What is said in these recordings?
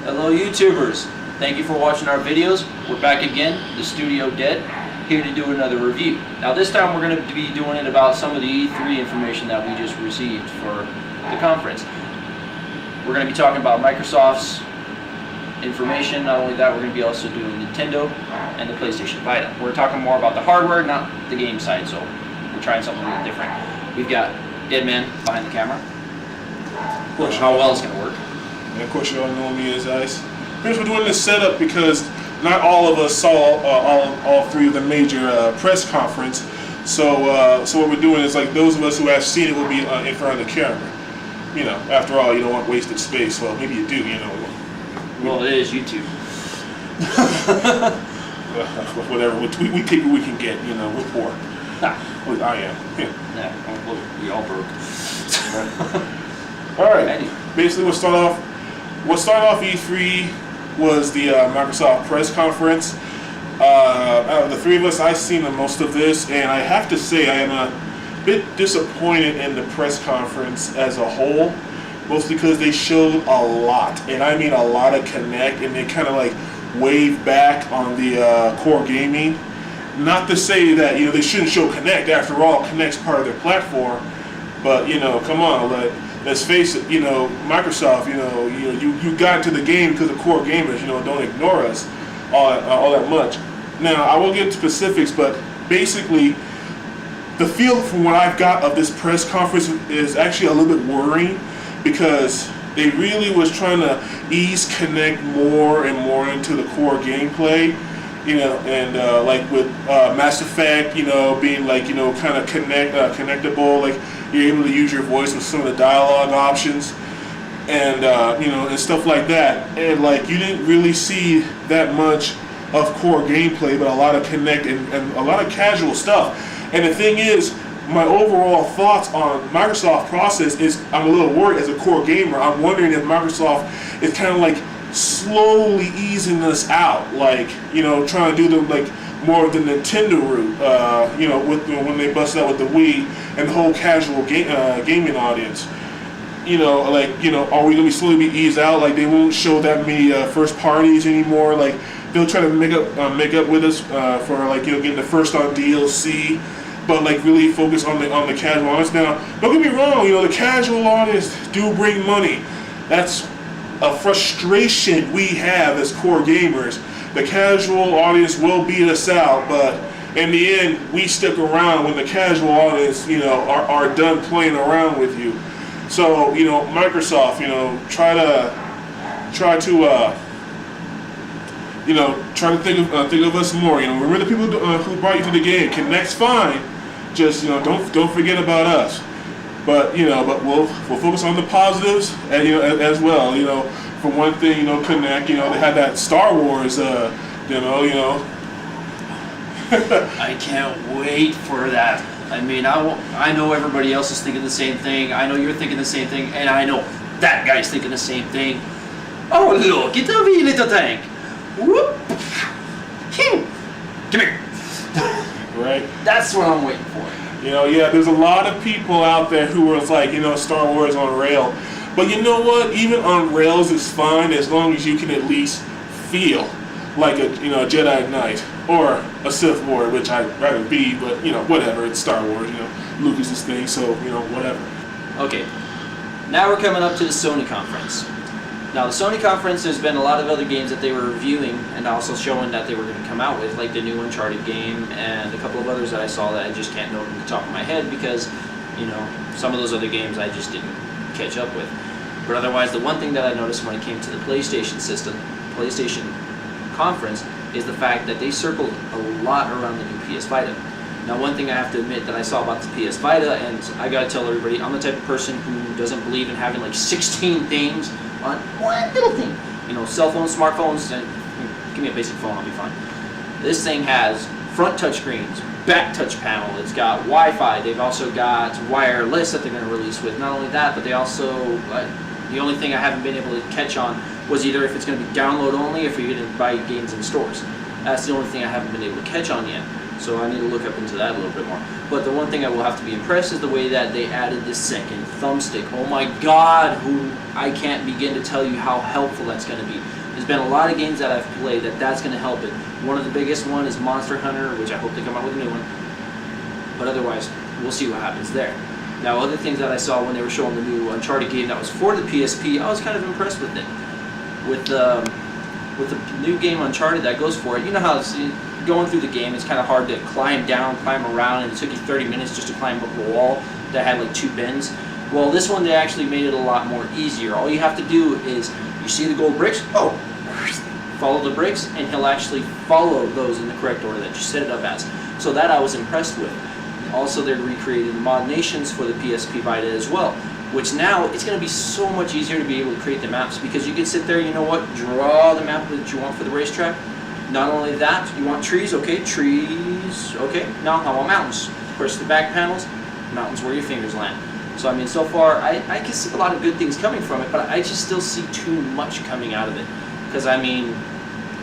Hello YouTubers, thank you for watching our videos. We're back again, the Studio Dead, here to do another review. Now this time we're going to be doing it about some of the E3 information that we just received for the conference. We're going to be talking about Microsoft's information. Not only that, we're going to be also doing Nintendo and the PlayStation Vita. We're talking more about the hardware, not the game side, so we're trying something a little different. We've got Deadman behind the camera. Of course, how well it's going to work. And of course, you all know me as Ice. Here's we're doing this setup because not all of us saw all three of the major press conference. So what we're doing is, like, those of us who have seen it will be in front of the camera. You know, after all, you don't want wasted space. Well, maybe you do. You know. Well, it is YouTube. Whatever. We take what we can get. You know, we're poor. Well, I am. Yeah. Well, we all broke. All right. Anyway. Basically, what started off E3 was the Microsoft press conference. Out of the three of us, I've seen most of this, and I have to say I am a bit disappointed in the press conference as a whole, mostly because they showed a lot, and I mean a lot of Kinect, and they kind of like waved back on the core gaming. Not to say that, you know, they shouldn't show Kinect. After all, Kinect's part of their platform, but, you know, come on, let's face it, you know, Microsoft, you got into the game because of core gamers, you know, don't ignore us all that much. Now, I will get into specifics, but basically, the feel from what I've got of this press conference is actually a little bit worrying, because they really was trying to ease Kinect more and more into the core gameplay, you know, and like with Mass Effect, you know, being like, you know, kind of connectable, like you're able to use your voice with some of the dialogue options, and you know, and stuff like that. And like, you didn't really see that much of core gameplay, but a lot of Kinect and a lot of casual stuff. And the thing is, my overall thoughts on Microsoft process is, I'm a little worried as a core gamer. I'm wondering if Microsoft is kind of like slowly easing us out, like, you know, trying to do the like more of the Nintendo route, you know, with when they busted out with the Wii and the whole casual gaming audience. You know, like, you know, are we gonna slowly be eased out? Like, they won't show that many first parties anymore. Like, they'll try to make up with us for, like, you know, getting the first on DLC, but like really focus on the casual audience. Now, don't get me wrong, you know, the casual audience do bring money. That's a frustration we have as core gamers. The casual audience will beat us out, but in the end, we stick around when the casual audience, you know, are done playing around with you. So, you know, Microsoft, you know, try to think of us more. You know, remember the people who brought you to the game. Kinect's fine, just, you know, don't forget about us. But, you know, we'll focus on the positives, and, you know, as well. You know, for one thing, you know, Kinect, you know, they had that Star Wars, you know. I can't wait for that. I mean, I know everybody else is thinking the same thing. I know you're thinking the same thing, and I know that guy's thinking the same thing. Oh, look, it's a wee little tank. Whoop! Come here. Right. That's what I'm waiting for. You know, yeah, there's a lot of people out there who are like, you know, Star Wars on rail. But you know what? Even on rails is fine as long as you can at least feel like a, you know, a Jedi Knight or a Sith Lord, which I'd rather be, but, you know, whatever. It's Star Wars, you know, Lucas's thing, so, you know, whatever. Okay, now we're coming up to the Sony conference. Now, the Sony conference, there's been a lot of other games that they were reviewing and also showing that they were going to come out with, like the new Uncharted game and a couple of others that I saw that I just can't know from the top of my head because, you know, some of those other games I just didn't catch up with. But otherwise, the one thing that I noticed when it came to the PlayStation conference, is the fact that they circled a lot around the new PS Vita. Now, one thing I have to admit that I saw about the PS Vita, and I gotta tell everybody, I'm the type of person who doesn't believe in having like 16 things on one little thing. You know, cell phones, smartphones, and give me a basic phone, I'll be fine. This thing has front touch screens, back touch panel, it's got Wi-Fi, they've also got wireless that they're going to release with. Not only that, but they also, the only thing I haven't been able to catch on was either if it's going to be download only or if you're going to buy games in stores. That's the only thing I haven't been able to catch on yet. So I need to look up into that a little bit more. But the one thing I will have to be impressed is the way that they added the second thumbstick. Oh my God, I can't begin to tell you how helpful that's going to be. There's been a lot of games that I've played that's going to help it. One of the biggest one is Monster Hunter, which I hope they come out with a new one. But otherwise, we'll see what happens there. Now, other things that I saw when they were showing the new Uncharted game that was for the PSP, I was kind of impressed with it. With the new game Uncharted that goes for it, you know how it's, going through the game, it's kind of hard to climb down, climb around, and it took you 30 minutes just to climb up a wall that had like 2 bends. Well, this one, they actually made it a lot more easier. All you have to do is, you see the gold bricks? Oh, follow the bricks, and he'll actually follow those in the correct order that you set it up as. So that I was impressed with. Also, they're recreating the mod nations for the PSP Vita as well, which now it's going to be so much easier to be able to create the maps, because you can sit there, you know what, draw the map that you want for the racetrack. Not only that, you want trees, okay, trees, okay. Now I want mountains. Push the back panels, mountains where your fingers land. So I mean, so far, I can see a lot of good things coming from it, but I just still see too much coming out of it. Because I mean,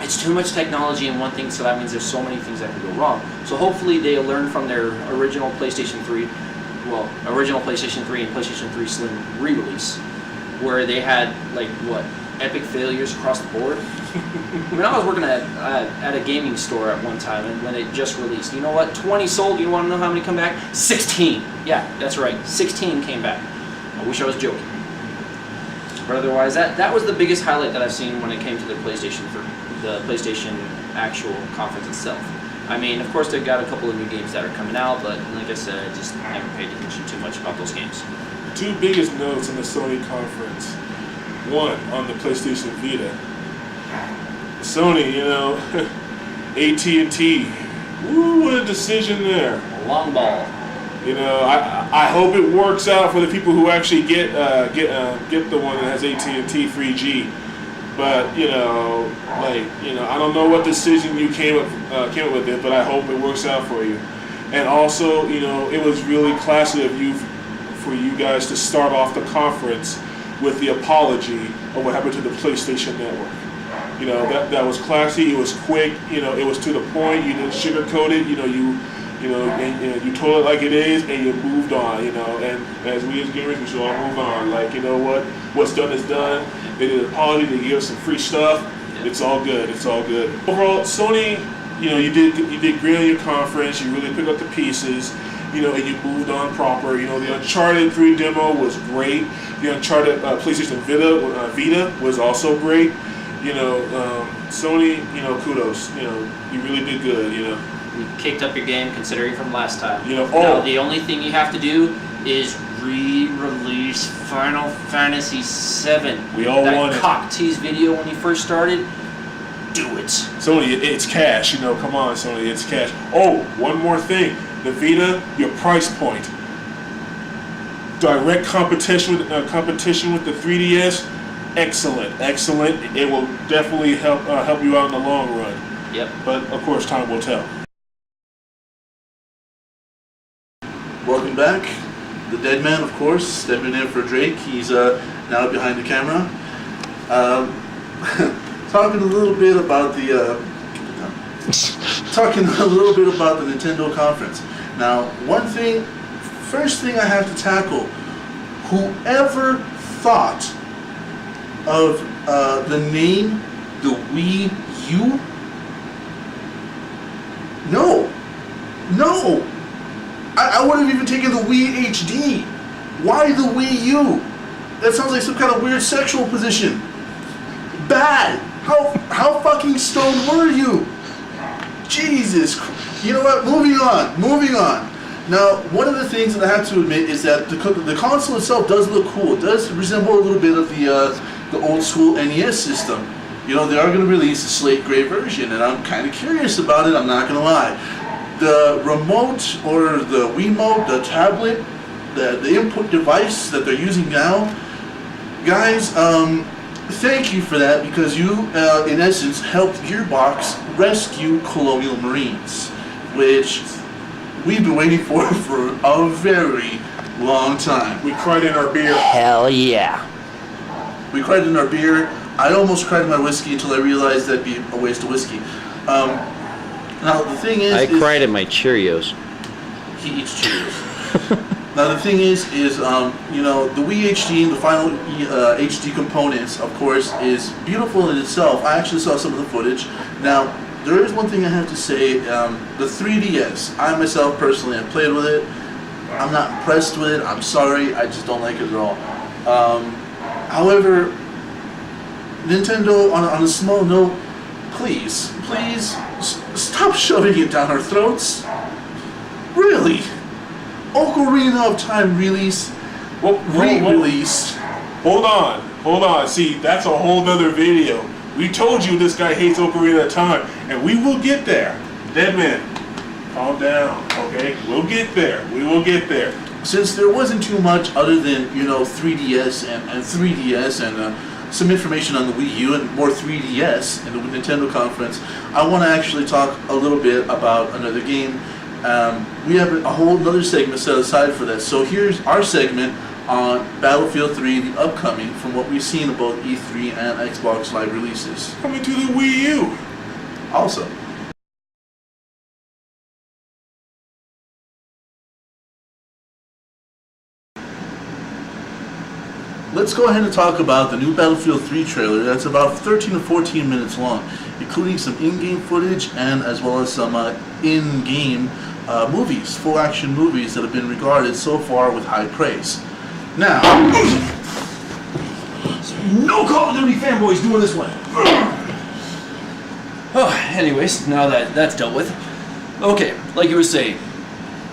it's too much technology in one thing, so that means there's so many things that can go wrong. So hopefully they'll learn from their original PlayStation 3, original PlayStation 3 and PlayStation 3 Slim re-release, where they had, like, what, epic failures across the board. I mean, I was working at a gaming store at one time, and when it just released, you know what, 20 sold, you want to know how many come back? 16! Yeah, that's right, 16 came back. I wish I was joking. But otherwise, that was the biggest highlight that I've seen when it came to the PlayStation 3, the PlayStation actual conference itself. I mean, of course, they've got a couple of new games that are coming out, but like I said, I just haven't paid attention too much about those games. The 2 biggest notes in the Sony conference. One, on the PlayStation Vita. Sony, you know, AT&T. Woo, what a decision there. Long ball. You know, I hope it works out for the people who actually get the one that has AT&T 3G. But you know, I don't know what decision you came up with it, but I hope it works out for you. And also, you know, it was really classy of you for you guys to start off the conference with the apology of what happened to the PlayStation Network. You know, that was classy. It was quick. You know, it was to the point. You didn't sugarcoat it. You know, you told it like it is, and you moved on. You know, and as we as gamers, we should all move on. Like, you know what? What's done is done. They did an apology. They gave us some free stuff. It's all good. It's all good. Overall, Sony, you know, you did great on your conference. You really picked up the pieces. You know, and you moved on proper. You know, the Uncharted 3 demo was great. The Uncharted PlayStation Vita was also great. You know, Sony, you know, kudos. You know, you really did good. You know, you kicked up your game considering from last time. You know, now the only thing you have to do is re-release Final Fantasy VII. We all want it. That cock tease video when you first started. Do it. Sony, it's cash. You know, come on, Sony, it's cash. Oh, one more thing. The Vita, your price point. Direct competition with the 3DS. Excellent. It will definitely help you out in the long run. Yep. But of course, time will tell. Welcome back. The dead man, of course, stepping in for Drake. He's now behind the camera. Talking a little bit about the Nintendo conference. Now, first thing I have to tackle. Whoever thought of the name the Wii U? No. I would have even taken the Wii HD. Why the Wii U? That sounds like some kind of weird sexual position. Bad. How fucking stoned were you? Jesus. You know what? Moving on. Now, one of the things that I have to admit is that the console itself does look cool. It does resemble a little bit of the old school NES system. You know, they are going to release a slate gray version, and I'm kind of curious about it, I'm not going to lie. The remote, or the Wiimote, the tablet, the input device that they're using now, guys, thank you for that, because you, in essence, helped Gearbox rescue Colonial Marines, which we've been waiting for a very long time. We cried in our beer. Hell yeah. We cried in our beer. I almost cried in my whiskey until I realized that'd be a waste of whiskey. Now the thing is, I cried at my Cheerios. he eats Cheerios. Now the thing is you know, the Wii HD and the final HD components, of course, is beautiful in itself. I actually saw some of the footage. Now there is one thing I have to say. The 3DS, I myself personally have played with it. I'm not impressed with it. I'm sorry, I just don't like it at all. However, Nintendo, on a small note, please stop shoving it down our throats. Really? Ocarina of Time release, re-release. Hold on. See, that's a whole nother video. We told you this guy hates Ocarina of Time, and we will get there. Deadman, calm down, okay? We'll get there. We will get there. Since there wasn't too much other than, you know, 3DS and 3DS and some information on the Wii U and more 3DS in the Nintendo conference, I want to actually talk a little bit about another game. We have a whole other segment set aside for that. So here's our segment on Battlefield 3, the upcoming, from what we've seen of both E3 and Xbox Live releases. Coming to the Wii U. Also, let's go ahead and talk about the new Battlefield 3 trailer that's about 13 to 14 minutes long, including some in-game footage and as well as some in-game movies, full-action movies that have been regarded so far with high praise. Now, No Call of Duty fanboys doing this one. Oh, anyways, now that that's dealt with. Okay, like you were saying,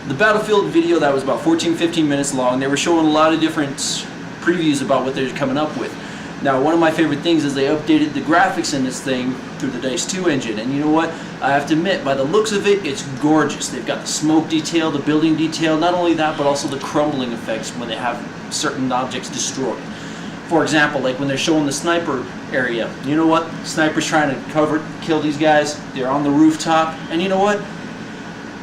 the Battlefield video that was about 14-15 minutes long, they were showing a lot of different previews about what they're coming up with. Now, one of my favorite things is they updated the graphics in this thing through the DICE 2 engine, and you know what? I have to admit, by the looks of it, it's gorgeous. They've got the smoke detail, the building detail, not only that, but also the crumbling effects when they have certain objects destroyed. For example, like when they're showing the sniper area, you know what? Sniper's trying to kill these guys, they're on the rooftop, and you know what?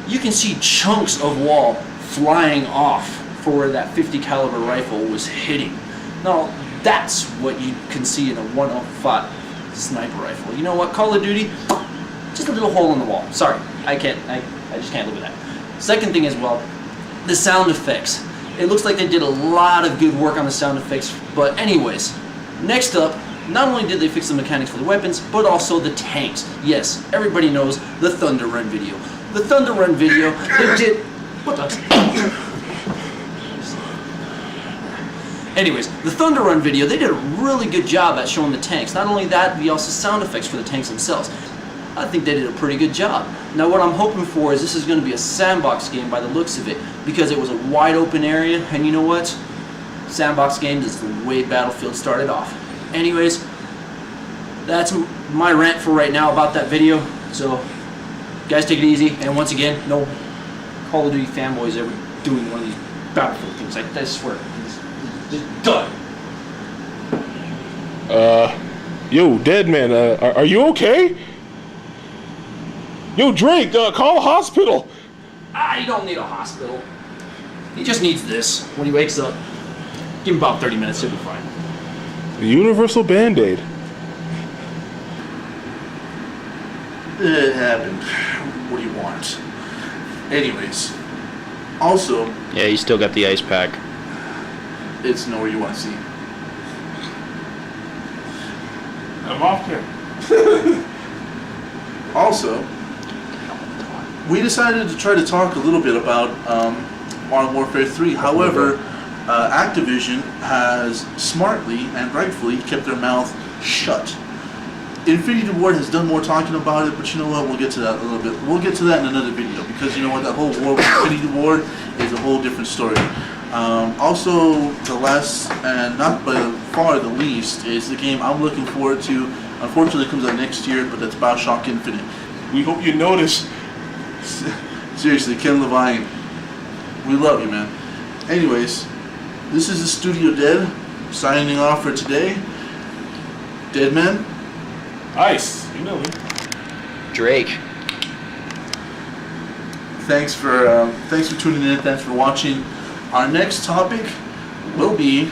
You can see chunks of wall flying off for where that 50 caliber rifle was hitting. Now, that's what you can see in a 105 sniper rifle. You know what? Call of Duty, just a little hole in the wall. Sorry, I just can't live with that. Second thing as well, the sound effects. It looks like they did a lot of good work on the sound effects, but anyways, next up, not only did they fix the mechanics for the weapons, but also the tanks. Yes, everybody knows the Thunder Run video. The Thunder Run video, they did... What the... Anyways, the Thunder Run video, they did a really good job at showing the tanks. Not only that, but also sound effects for the tanks themselves. I think they did a pretty good job. Now what I'm hoping for is this is going to be a sandbox game by the looks of it, because it was a wide open area, and you know what? Sandbox games is the way Battlefield started off. Anyways, that's my rant for right now about that video. So, guys, take it easy, and once again, no Call of Duty fanboys ever doing one of these Battlefield things. I swear. Just done. Yo, Deadman, are you okay? Yo, Drake, call a hospital. You don't need a hospital. He just needs this when he wakes up. Give him about 30 minutes, he'll be fine. The universal Band-Aid. it happened. What do you want? Anyways, also, Yeah, you still got the ice pack. it's nowhere you want to see. I'm off here. Also, we decided to try to talk a little bit about Modern Warfare 3. However, Activision has smartly and rightfully kept their mouth shut. Infinity Ward has done more talking about it, but you know what? We'll get to that a little bit. We'll get to that in another video, because you know what? That whole war with Infinity Ward is a whole different story. Also, the last and not by far the least is the game I'm looking forward to. Unfortunately, it comes out next year, but that's BioShock Infinite. We hope you notice. Seriously, Ken Levine, we love you, man. Anyways, this is the Studio Dead signing off for today. Deadman, Ice, you know me. Drake. thanks for tuning in. Thanks for watching. Our next topic will be